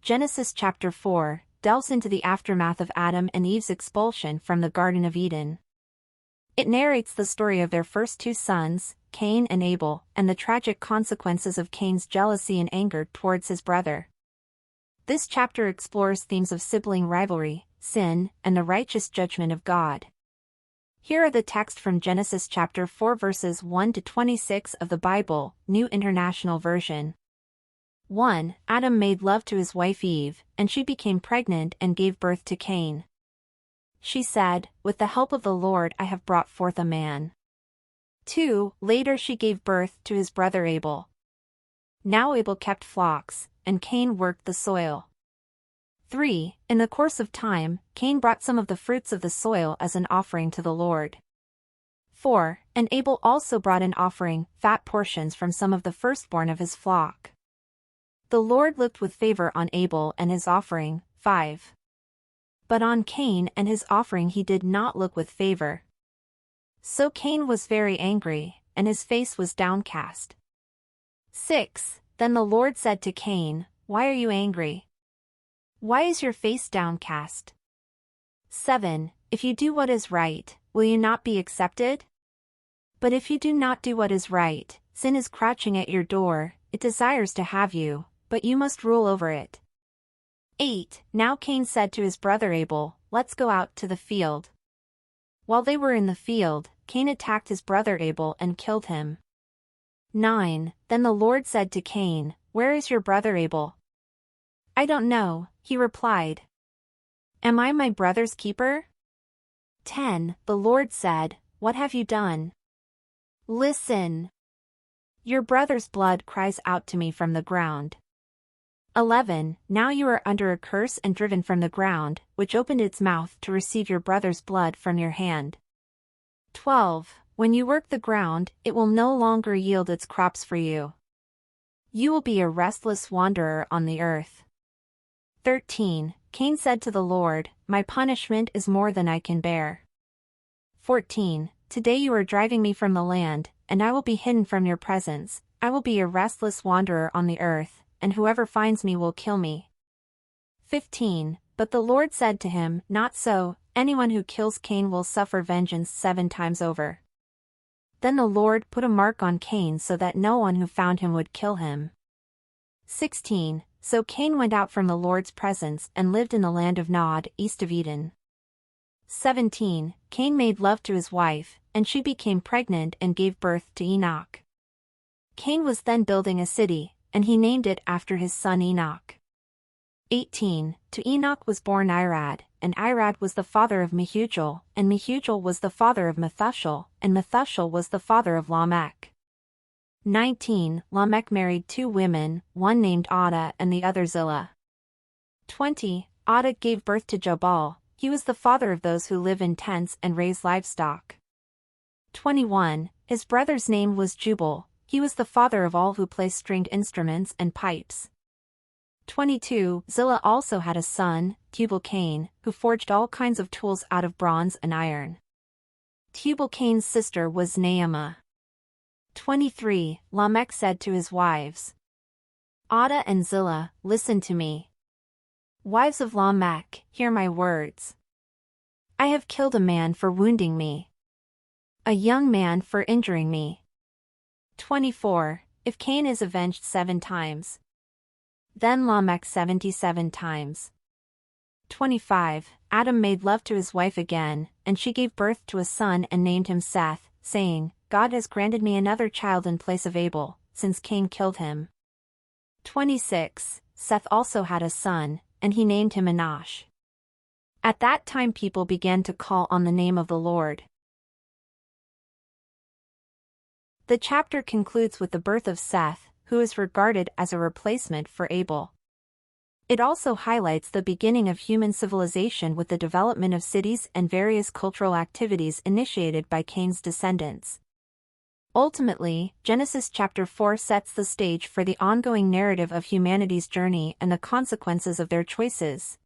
Genesis chapter 4 delves into the aftermath of Adam and Eve's expulsion from the Garden of Eden. It narrates the story of their first two sons, Cain and Abel, and the tragic consequences of Cain's jealousy and anger towards his brother. This chapter explores themes of sibling rivalry, sin, and the righteous judgment of God. Here are the texts from Genesis chapter 4 verses 1 to 26 of the Bible, New International Version. 1. Adam made love to his wife Eve, and she became pregnant and gave birth to Cain. She said, "With the help of the Lord I have brought forth a man." 2. Later she gave birth to his brother Abel. Now Abel kept flocks, and Cain worked the soil. 3. In the course of time, Cain brought some of the fruits of the soil as an offering to the Lord. 4. And Abel also brought an offering, fat portions from some of the firstborn of his flock. The Lord looked with favor on Abel and his offering. 5. But on Cain and his offering he did not look with favor. So Cain was very angry, and his face was downcast. 6. Then the Lord said to Cain, "Why are you angry? Why is your face downcast?" 7. If you do what is right, will you not be accepted? But if you do not do what is right, sin is crouching at your door, it desires to have you, but you must rule over it. 8. Now Cain said to his brother Abel, "Let's go out to the field." While they were in the field, Cain attacked his brother Abel and killed him. 9. Then the Lord said to Cain, "Where is your brother Abel?" "I don't know," he replied. "Am I my brother's keeper?" 10. The Lord said, "What have you done?" "Listen. Your brother's blood cries out to me from the ground." 11. Now you are under a curse and driven from the ground, which opened its mouth to receive your brother's blood from your hand. 12. When you work the ground, it will no longer yield its crops for you. You will be a restless wanderer on the earth. 13. Cain said to the Lord, "My punishment is more than I can bear." 14. Today you are driving me from the land, and I will be hidden from your presence. I will be a restless wanderer on the earth, and whoever finds me will kill me. 15. But the Lord said to him, "Not so, anyone who kills Cain will suffer vengeance 7 times over." Then the Lord put a mark on Cain so that no one who found him would kill him. 16. So Cain went out from the Lord's presence and lived in the land of Nod, east of Eden. 17. Cain made love to his wife, and she became pregnant and gave birth to Enoch. Cain was then building a city, and he named it after his son Enoch. 18. To Enoch was born Irad, and Irad was the father of Mehujael, and Mehujael was the father of Methuselah, and Methuselah was the father of Lamech. 19. Lamech married 2 women, one named Adah and the other Zillah. 20. Adah gave birth to Jabal. He was the father of those who live in tents and raise livestock. 21. His brother's name was Jubal. He was the father of all who play stringed instruments and pipes. 22. Zillah also had a son, Tubal-Cain, who forged all kinds of tools out of bronze and iron. Tubal-Cain's sister was Naamah. 23. Lamech said to his wives, Adah and Zillah, "Listen to me. Wives of Lamech, hear my words. I have killed a man for wounding me, a young man for injuring me." 24. If Cain is avenged 7 times, then Lamech 77 times. 25. Adam made love to his wife again, and she gave birth to a son and named him Seth, saying, "God has granted me another child in place of Abel, since Cain killed him." 26. Seth also had a son, and he named him Enosh. At that time people began to call on the name of the Lord. The chapter concludes with the birth of Seth, who is regarded as a replacement for Abel. It also highlights the beginning of human civilization with the development of cities and various cultural activities initiated by Cain's descendants. Ultimately, Genesis chapter 4 sets the stage for the ongoing narrative of humanity's journey and the consequences of their choices.